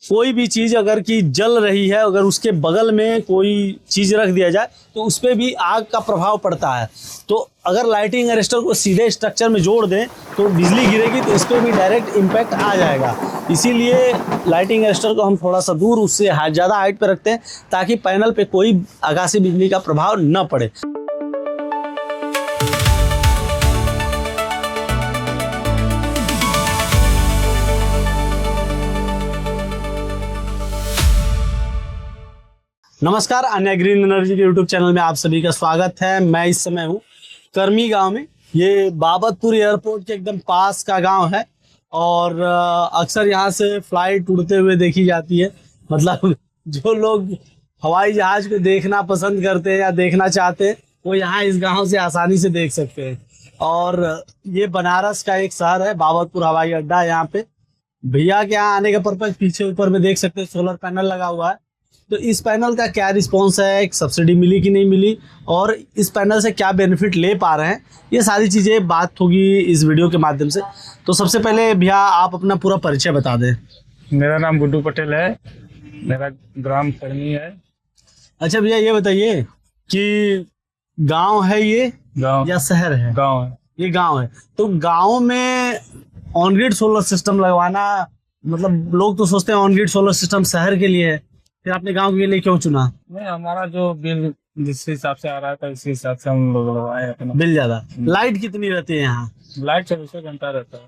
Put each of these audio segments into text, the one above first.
कोई भी चीज अगर की जल रही है, अगर उसके बगल में कोई चीज रख दिया जाए तो उस पर भी आग का प्रभाव पड़ता है। तो अगर लाइटिंग अरेस्टर को सीधे स्ट्रक्चर में जोड़ दें तो बिजली गिरेगी तो इस पर भी डायरेक्ट इम्पैक्ट आ जाएगा। इसीलिए लाइटिंग अरेस्टर को हम थोड़ा सा दूर, उससे ज़्यादा हाइट पे रखते हैं ताकि पैनल पे कोई आकाशीय बिजली का प्रभाव न पड़े। नमस्कार, अन्य ग्रीन एनर्जी के यूट्यूब चैनल में आप सभी का स्वागत है। मैं इस समय हूँ कर्मी गांव में। ये बाबतपुर एयरपोर्ट के एकदम पास का गांव है और अक्सर यहाँ से फ्लाइट उड़ते हुए देखी जाती है। मतलब जो लोग हवाई जहाज को देखना पसंद करते हैं या देखना चाहते हैं वो यहाँ इस गांव से आसानी से देख सकते हैं। और ये बनारस का एक शहर है, बाबतपुर हवाई अड्डा। यहाँ पे भैया के यहाँ आने का पर्पज पीछे ऊपर में देख सकते हैं, सोलर पैनल लगा हुआ है। तो इस पैनल का क्या रिस्पॉन्स है, सब्सिडी मिली कि नहीं मिली और इस पैनल से क्या बेनिफिट ले पा रहे हैं, ये सारी चीज़ें बात होगी इस वीडियो के माध्यम से। तो सबसे पहले भैया आप अपना पूरा परिचय बता दें। मेरा नाम गुड्डू पटेल है, मेरा ग्राम कर्मी है। अच्छा भैया, ये बताइए कि गांव है ये गांव या शहर है? गांव है। ये गांव है। तो गांव में ऑन ग्रिड सोलर सिस्टम लगवाना, मतलब लोग तो सोचते हैं ऑन ग्रिड सोलर सिस्टम शहर के लिए है, फिर आपने गांव के लिए क्यों चुना? नहीं, हमारा जो बिल जिस हिसाब से आ रहा था इसी हिसाब से हम लोग लगवाए अपना। बिल ज्यादा। लाइट कितनी रहती है यहाँ? लाइट 24 घंटा रहता है।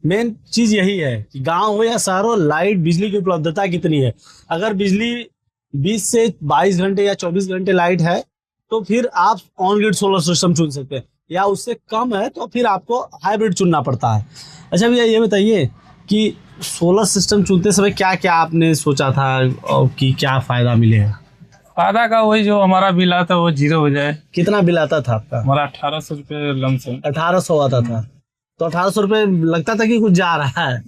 मेन चीज यही है कि गांव हो या शहर हो, लाइट बिजली की उपलब्धता कितनी है। अगर बिजली 20 से 22 घंटे या 24 घंटे लाइट है तो फिर आप ऑन ग्रिड सोलर सिस्टम चुन सकते हैं, या उससे कम है तो फिर आपको हाइब्रिड चुनना पड़ता है। अच्छा भैया, ये बताइए कि सोलर सिस्टम चुनते समय क्या क्या आपने सोचा था और कि क्या फायदा मिलेगा? फायदा का वही जो हमारा बिल आता वो जीरो हो जाए। कितना बिल आता था आपका? हमारा 1800 रुपये लमसम। 1800 आता था। तो 1800 रुपये लगता था कि कुछ जा रहा है।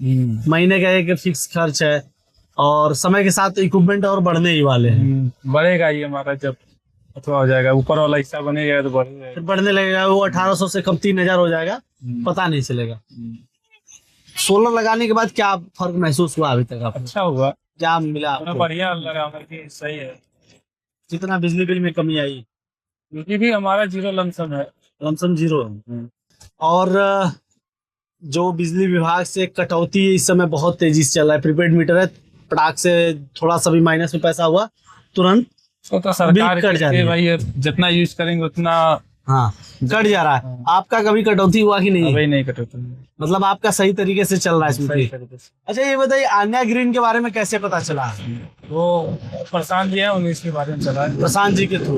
महीने का एक फिक्स खर्च है और समय के साथ इक्विपमेंट और बढ़ने ही वाले हैं। बढ़ेगा ही हमारा, जब अथवा हो जाएगा ऊपर वाला हिस्सा बनेगा तो बढ़ेगा, फिर बढ़ने लगेगा। वो 1800 से कम 3000 हो जाएगा, पता नहीं चलेगा। सोलर लगाने के बाद क्या फर्क महसूस हुआ अभी तक आपको? अच्छा हुआ। क्या मिला आपको? बढ़िया लगा, सही है। कितना बिजली बिल में कमी आई? क्योंकि भी हमारा जीरो लमसम है। Lump sum zero. और जो बिजली विभाग से कटौती इस समय बहुत तेजी से चल रहा है। प्रीपेड मीटर है, पटाख से थोड़ा सा भी माइनस में पैसा हुआ तुरंत तो सरकार कट जा रही है भाई, जितना यूज करेंगे उतना कट जा रहा है। आपका कभी कटौती हुआ कि नहीं? अभी नहीं कटौती। मतलब आपका सही तरीके से चल रहा है इसमें। अच्छा ये बताइए, अन्य ग्रीन के बारे में कैसे पता चला? वो प्रशांत जी है, उन्हीं के बारे में चला है। प्रशांत जी के थ्रू,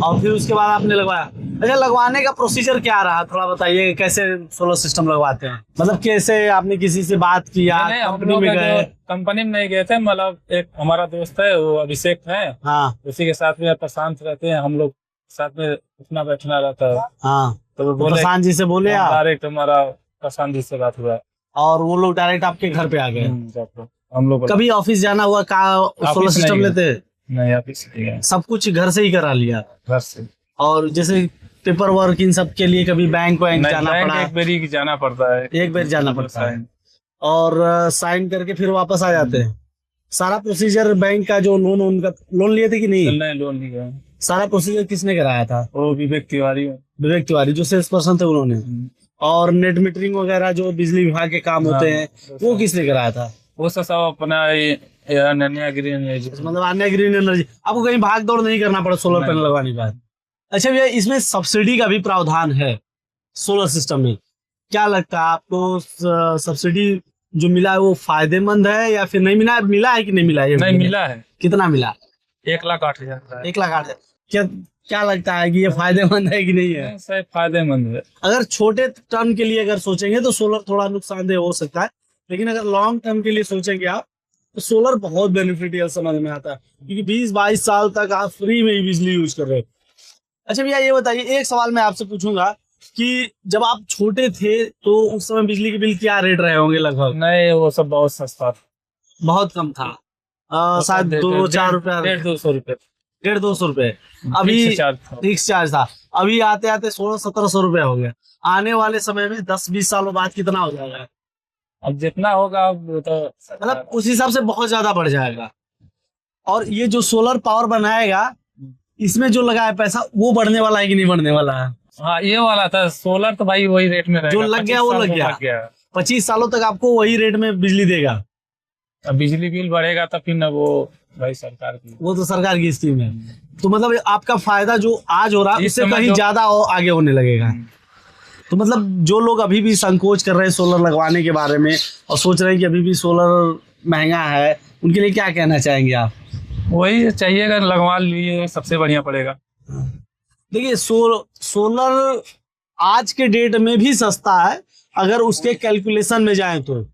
और फिर उसके बाद आपने लगवाया। अच्छा, लगवाने का प्रोसीजर क्या रहा, थोड़ा बताइए। कैसे सोलर सिस्टम लगवाते हैं, मतलब कैसे आपने किसी से बात किया? कंपनी में गए? कंपनी में नहीं गए थे, मतलब एक हमारा दोस्त है, वो अभिषेक है। हाँ, उसी के साथ में प्रशांत रहते हैं, हम लोग साथ में उठना बैठना रहता है। हाँ, तो वो प्रशांत जी से बोले आप? डायरेक्ट हमारा प्रशांत जी से बात हुआ और वो लोग डायरेक्ट आपके घर पे आ गए? हम लोग कभी ऑफिस जाना हुआ? सोलर सिस्टम लेते? नहीं, ऑफिस सब कुछ घर से ही करा लिया? घर से। और जैसे पेपर वर्क इन सब के लिए कभी बैंक जाना पड़ा? एक बार ही जाना पड़ता है। एक बार जाना पड़ता है और साइन करके फिर वापस आ जाते हैं। सारा प्रोसीजर बैंक का जो लोन, उनका लोन लिए थे कि नहीं? नहीं, लोन नहीं गया। सारा प्रोसीजर किसने कराया था? वो विवेक तिवारी। विवेक तिवारी जो सेल्स पर्सन थे उन्होंने। और नेट मीटरिंग वगैरह जो बिजली विभाग के काम होते हैं वो किसने कराया था? वो सब अपना अन्य ग्रीन एनर्जी। मतलब अन्य ग्रीन एनर्जी। आपको कहीं भाग दौड़ नहीं करना पड़ा सोलर पैनल लगवाने के बाद? अच्छा भैया, इसमें सब्सिडी का भी प्रावधान है सोलर सिस्टम में। क्या लगता है आपको, सब्सिडी जो मिला है वो फायदेमंद है या फिर नहीं मिला? मिला है कि नहीं मिला है? नहीं मिला है। कितना मिला? 1,08,000। 1,08,000। क्या लगता है कि ये फायदेमंद है कि नहीं है? सही फायदेमंद है। अगर छोटे टर्म के लिए अगर सोचेंगे तो सोलर थोड़ा नुकसानदेह हो सकता है, लेकिन अगर लॉन्ग टर्म के लिए सोचेंगे आप तो सोलर बहुत बेनिफिशियल समझ में आता है, क्योंकि 20-22 साल तक आप फ्री में ही बिजली यूज कर रहे हो। अच्छा भैया, ये बताइए, एक सवाल मैं आपसे पूछूंगा कि जब आप छोटे थे तो उस समय बिजली के बिल क्या रेट रहे होंगे लगभग? नहीं, वो सब बहुत सस्ता, बहुत कम था। शायद 2-4 रुपया, 150-200 रुपये। 150-200 रुपए। अभी फिक्स चार्ज था। अभी आते आते 1600-1700 रुपए हो गया। आने वाले समय में 10-20 सालों बाद कितना हो जाएगा? अब जितना होगा वो तो मतलब उस हिसाब से बहुत ज्यादा बढ़ जाएगा। और ये जो सोलर पावर बनाएगा, इसमें जो लगा है पैसा, वो बढ़ने वाला है कि नहीं बढ़ने वाला है? हाँ ये वाला था सोलर, तो भाई वही रेट में रहेगा। जो लग गया वो 25 लग साल गया। गया। 25 सालों तक आपको वही रेट में बिजली देगा। अब बिजली बिल बढ़ेगा तो फिर ना वो भाई सरकार की। वो तो सरकार की स्कीम है। तो मतलब आपका फायदा जो आज हो रहा है इस उससे समय कहीं जो- ज्यादा आगे होने लगेगा। तो मतलब जो लोग अभी भी संकोच कर रहे हैं सोलर लगवाने के बारे में और सोच रहे हैं कि अभी भी सोलर महंगा है, उनके लिए क्या कहना चाहेंगे आप? वही चाहिएगा, लगवा लिए, सबसे बढ़िया पड़ेगा। देखिए सोलर आज के डेट में भी सस्ता है अगर उसके कैलकुलेशन में जाए तो।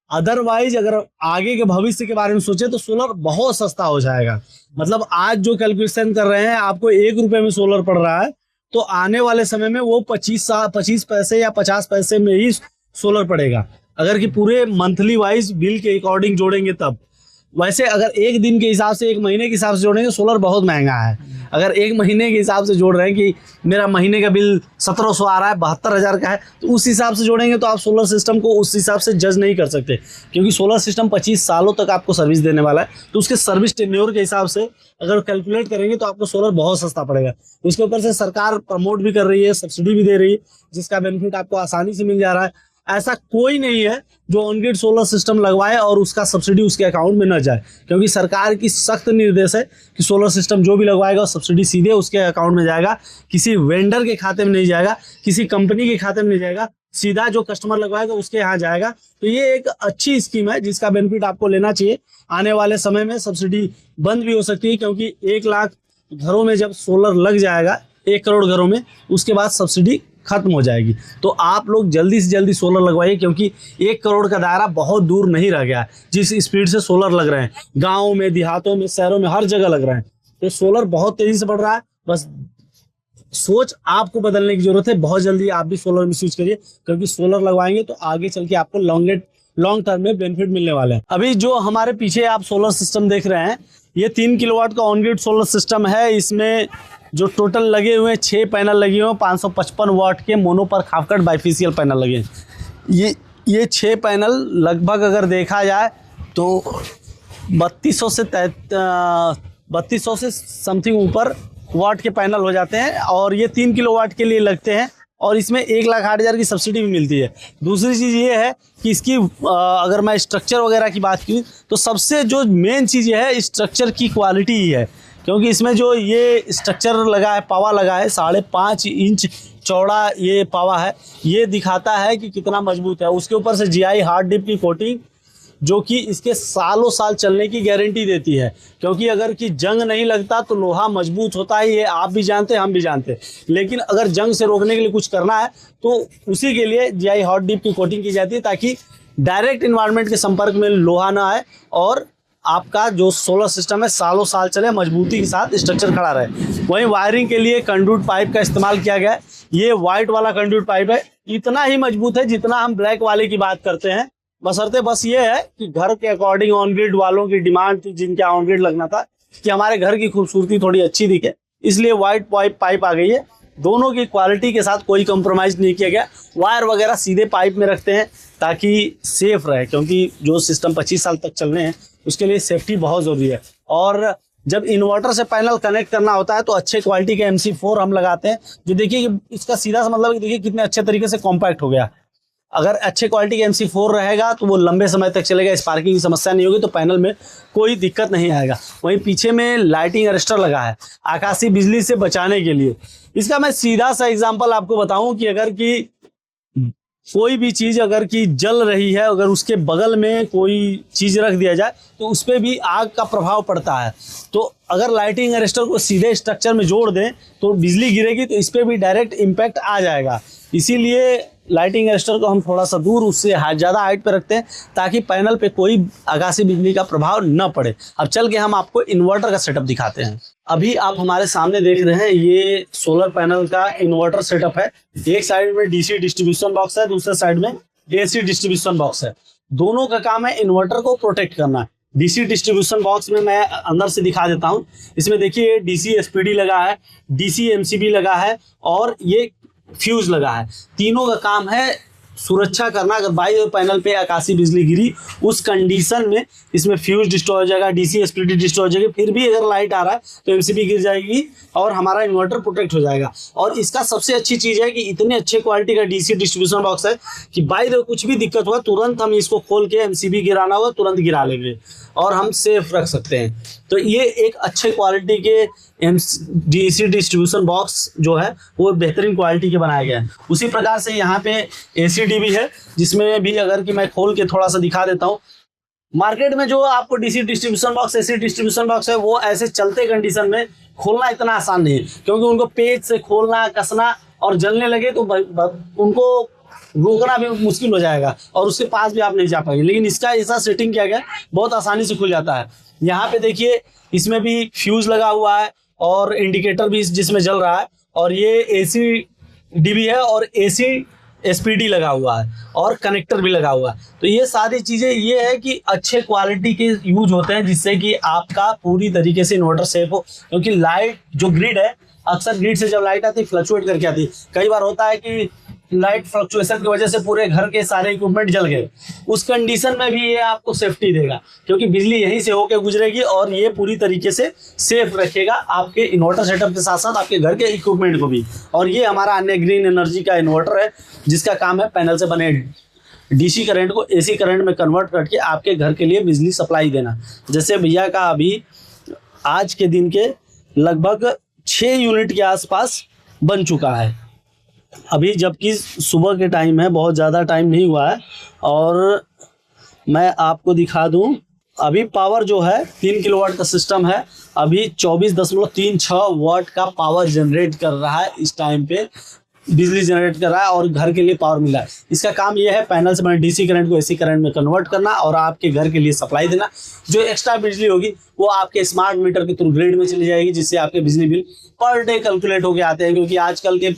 अदरवाइज अगर आगे के भविष्य के बारे में सोचे तो सोलर बहुत सस्ता हो जाएगा। मतलब आज जो कैलकुलेशन कर रहे हैं आपको 1 रुपए में सोलर पड़ रहा है, तो आने वाले समय में वो 25 पैसे या 50 पैसे में ही सोलर पड़ेगा, अगर कि पूरे मंथली वाइज बिल के अकॉर्डिंग जोड़ेंगे तब। वैसे अगर एक दिन के हिसाब से, एक महीने के हिसाब से जोड़ेंगे, सोलर बहुत महंगा है। अगर एक महीने के हिसाब से जोड़ रहे हैं कि मेरा महीने का बिल 1700 आ रहा है, 72,000 का है, तो उस हिसाब से जोड़ेंगे तो आप सोलर सिस्टम को उस हिसाब से जज नहीं कर सकते, क्योंकि सोलर सिस्टम 25 सालों तक आपको सर्विस देने वाला है। तो उसके सर्विस टेन्योर के हिसाब से अगर कैलकुलेट करेंगे तो आपको सोलर बहुत सस्ता पड़ेगा। उसके ऊपर से सरकार प्रमोट भी कर रही है, सब्सिडी भी दे रही है, जिसका बेनिफिट आपको आसानी से मिल जा रहा है। ऐसा कोई नहीं है जो ऑन ग्रिड सोलर सिस्टम लगवाए और उसका सब्सिडी उसके अकाउंट में न जाए, क्योंकि सरकार की सख्त निर्देश है कि सोलर सिस्टम जो भी लगवाएगा सब्सिडी सीधे उसके अकाउंट में जाएगा, किसी वेंडर के खाते में नहीं जाएगा, किसी कंपनी के खाते में नहीं जाएगा, सीधा जो कस्टमर लगवाएगा उसके यहाँ जाएगा। तो ये एक अच्छी स्कीम है जिसका बेनिफिट आपको लेना चाहिए। आने वाले समय में सब्सिडी बंद भी हो सकती है, क्योंकि 1 लाख घरों में जब सोलर लग जाएगा, 1 करोड़ घरों में, उसके बाद सब्सिडी खत्म हो जाएगी। तो आप लोग जल्दी से जल्दी सोलर लगवाइए, क्योंकि 1 करोड़ का दायरा बहुत दूर नहीं रह गया है। जिस स्पीड से सोलर लग रहे हैं गाँव में, देहातों में, शहरों में, हर जगह लग रहे हैं, तो सोलर बहुत तेजी से बढ़ रहा है। बस सोच आपको बदलने की जरूरत है। बहुत जल्दी आप भी सोलर में स्विच करिए, क्योंकि सोलर लगवाएंगे तो आगे चल के आपको लॉन्ग टर्म में बेनिफिट मिलने वाले हैं। अभी जो हमारे पीछे आप सोलर सिस्टम देख रहे हैं, ये 3 किलोवाट का ऑन ग्रिड सोलर सिस्टम है। इसमें जो टोटल लगे हुए हैं 6 पैनल लगे हुए हैं, 555 वाट के मोनो पर खाफकट बाइफेशियल पैनल लगे हैं। ये 6 पैनल लगभग अगर देखा जाए तो 3200 से समथिंग ऊपर वाट के पैनल हो जाते हैं, और ये 3 किलोवाट के लिए लगते हैं, और इसमें 1,08,000 की सब्सिडी भी मिलती है। दूसरी चीज़ ये है कि इसकी अगर मैं स्ट्रक्चर वगैरह की बात की तो सबसे जो मेन चीज़ ये है स्ट्रक्चर की क्वालिटी ही है, क्योंकि इसमें जो ये स्ट्रक्चर लगा है, पावा लगा है, 5.5 इंच चौड़ा ये पावा है, ये दिखाता है कि कितना मजबूत है। उसके ऊपर से GI हार्ड डिप की कोटिंग, जो कि इसके सालों साल चलने की गारंटी देती है, क्योंकि अगर कि जंग नहीं लगता तो लोहा मजबूत होता है, ये आप भी जानते हैं, हम भी जानते हैं। लेकिन अगर जंग से रोकने के लिए कुछ करना है तो उसी के लिए GI हार्ड डिप की कोटिंग की जाती है, ताकि डायरेक्ट इन्वायरमेंट के संपर्क में लोहा ना आए और आपका जो सोलर सिस्टम है सालों साल चले, मजबूती के साथ स्ट्रक्चर खड़ा रहे। वहीं वायरिंग के लिए कंडक्ट पाइप का इस्तेमाल किया गया है। ये वाइट वाला कंडक्ट पाइप है, इतना ही मजबूत है जितना हम ब्लैक वाले की बात करते हैं। बशर्ते बस ये है कि घर के अकॉर्डिंग ऑन ग्रिड वालों की डिमांड थी, जिनके ऑन ग्रिड लगना था, कि हमारे घर की खूबसूरती थोड़ी अच्छी दिखे, इसलिए वाइट पाइप आ गई है। दोनों की क्वालिटी के साथ कोई कंप्रोमाइज़ नहीं किया गया। वायर वगैरह सीधे पाइप में रखते हैं ताकि सेफ रहे, क्योंकि जो सिस्टम 25 साल तक चलने हैं उसके लिए सेफ्टी बहुत ज़रूरी है। और जब इन्वर्टर से पैनल कनेक्ट करना होता है तो अच्छे क्वालिटी के MC4 हम लगाते हैं, जो देखिए कि इसका सीधा सा मतलब देखिए कितने अच्छे तरीके से कॉम्पैक्ट हो गया। अगर अच्छे क्वालिटी का MC4 रहेगा तो वो लंबे समय तक चलेगा, स्पार्किंग की समस्या नहीं होगी, तो पैनल में कोई दिक्कत नहीं आएगा। वहीं पीछे में लाइटिंग अरेस्टर लगा है आकाशीय बिजली से बचाने के लिए। इसका मैं सीधा सा एग्जांपल आपको बताऊं कि अगर कि कोई भी चीज़ अगर कि जल रही है, अगर उसके बगल में कोई चीज़ रख दिया जाए तो उस पर भी आग का प्रभाव पड़ता है। तो अगर लाइटिंग अरेस्टर को सीधे स्ट्रक्चर में जोड़ दें तो बिजली गिरेगी तो इस पर भी डायरेक्ट इम्पैक्ट आ जाएगा। इसीलिए लाइटिंग अरेस्टर को हम थोड़ा सा दूर, उससे ज़्यादा हाइट पे रखते हैं, ताकि पैनल पे कोई आकाशीय बिजली का प्रभाव न पड़े। अब चल के हम आपको इन्वर्टर का सेटअप दिखाते हैं। अभी आप हमारे सामने देख रहे हैं ये सोलर पैनल का इन्वर्टर सेटअप है। एक साइड में DC डिस्ट्रीब्यूशन बॉक्स है, दूसरे साइड में AC डिस्ट्रीब्यूशन बॉक्स है। दोनों का काम है इन्वर्टर को प्रोटेक्ट करना। DC डिस्ट्रीब्यूशन बॉक्स में मैं अंदर से दिखा देता हूँ। इसमें देखिए DC SPD लगा है, DC MCB लगा है और ये फ्यूज लगा है। तीनों का काम है सुरक्षा करना, अगर बाई पैनल पे आकाशीय बिजली गिरी उस कंडीशन में इसमें फ्यूज डिस्ट्रॉय हो जाएगा, डीसी एसपीडी डिस्ट्रॉय हो जाएगी, फिर भी अगर लाइट आ रहा है तो एमसीबी गिर जाएगी और हमारा इन्वर्टर प्रोटेक्ट हो जाएगा। और इसका सबसे अच्छी चीज़ है कि इतने अच्छे क्वालिटी का डीसी डिस्ट्रीब्यूशन बॉक्स है कि बाई द कुछ भी दिक्कत हुआ तुरंत हम इसको खोल के एमसीबी गिराना हुआ तुरंत गिरा लेंगे और हम सेफ रख सकते हैं। तो ये एक अच्छे क्वालिटी के डीसी डिस्ट्रीब्यूशन बॉक्स जो है वो बेहतरीन क्वालिटी के बनाया गया है। उसी प्रकार से यहाँ पे एसीडी भी है, जिसमें भी अगर कि मैं खोल के थोड़ा सा दिखा देता हूँ। मार्केट में जो आपको DC distribution box, AC distribution box है, वो ऐसे चलते कंडीशन में खोलना इतना आसान नहीं है, क्योंकि उनको पेज से खोलना, कसना और जलने लगे तो उनको रोकना भी मुश्किल हो जाएगा और उसके पास भी आप नहीं जा पाएंगे। लेकिन इसका ऐसा सेटिंग किया गया बहुत आसानी से खुल जाता है। यहाँ पे देखिए इसमें भी फ्यूज लगा हुआ है और इंडिकेटर भी जिसमें जल रहा है, और ये एसी डीबी है और एसी एसपीडी लगा हुआ है और कनेक्टर भी लगा हुआ है। तो ये सारी चीज़ें ये है कि अच्छे क्वालिटी के यूज होते हैं, जिससे कि आपका पूरी तरीके से इन्वर्टर सेफ हो। क्योंकि लाइट जो ग्रिड है, अक्सर ग्रिड से जब लाइट आती है फ्लक्चुएट करके आती है। कई बार होता है कि लाइट फ्लक्चुएशन की वजह से पूरे घर के सारे इक्विपमेंट जल गए, उस कंडीशन में भी ये आपको सेफ्टी देगा, क्योंकि बिजली यहीं से होकर गुजरेगी और ये पूरी तरीके से सेफ रखेगा आपके इन्वर्टर सेटअप के साथ साथ आपके घर के इक्विपमेंट को भी। और ये हमारा अन्य ग्रीन एनर्जी का इन्वर्टर है, जिसका काम है पैनल से बने डीसी करंट को एसी करंट में कन्वर्ट करके आपके घर के लिए बिजली सप्लाई देना। जैसे भैया का अभी आज के दिन के लगभग 6 यूनिट के आसपास बन चुका है अभी, जबकि सुबह के टाइम है, बहुत ज़्यादा टाइम नहीं हुआ है। और मैं आपको दिखा दूं, अभी पावर जो है 3 किलोवाट का सिस्टम है, अभी 24.36 वाट का पावर जनरेट कर रहा है, इस टाइम पे बिजली जनरेट कर रहा है और घर के लिए पावर मिला है। इसका काम यह है पैनल से बने डीसी करंट को एसी करंट में कन्वर्ट करना और आपके घर के लिए सप्लाई देना। जो एक्स्ट्रा बिजली होगी वो आपके स्मार्ट मीटर के थ्रू ग्रिड में चली जाएगी, जिससे आपके बिजली बिल पर डे कैलकुलेट होके आते हैं। क्योंकि आजकल के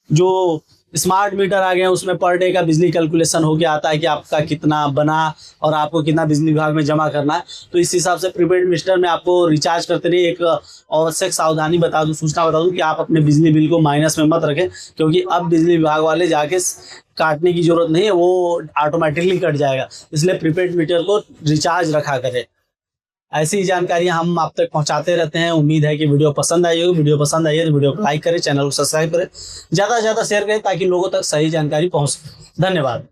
जो स्मार्ट मीटर आ गए हैं उसमें पर डे का बिजली कैलकुलेशन होके आता है कि आपका कितना बना और आपको कितना बिजली विभाग में जमा करना है। तो इस हिसाब से प्रीपेड मीटर में आपको रिचार्ज करते रहिए। एक आवश्यक सावधानी बता दूं, सूचना बता दूं कि आप अपने बिजली बिल को माइनस में मत रखें, क्योंकि अब बिजली विभाग वाले जाके काटने की जरूरत नहीं है, वो ऑटोमेटिकली कट जाएगा। इसलिए प्रीपेड मीटर को रिचार्ज रखा करें। ऐसी जानकारी हम आप तक पहुंचाते रहते हैं। उम्मीद है कि वीडियो पसंद आई होगी। वीडियो पसंद आई है तो वीडियो को लाइक करें, चैनल को सब्सक्राइब करें, ज़्यादा से ज़्यादा शेयर करें ताकि लोगों तक सही जानकारी पहुंच सके। धन्यवाद।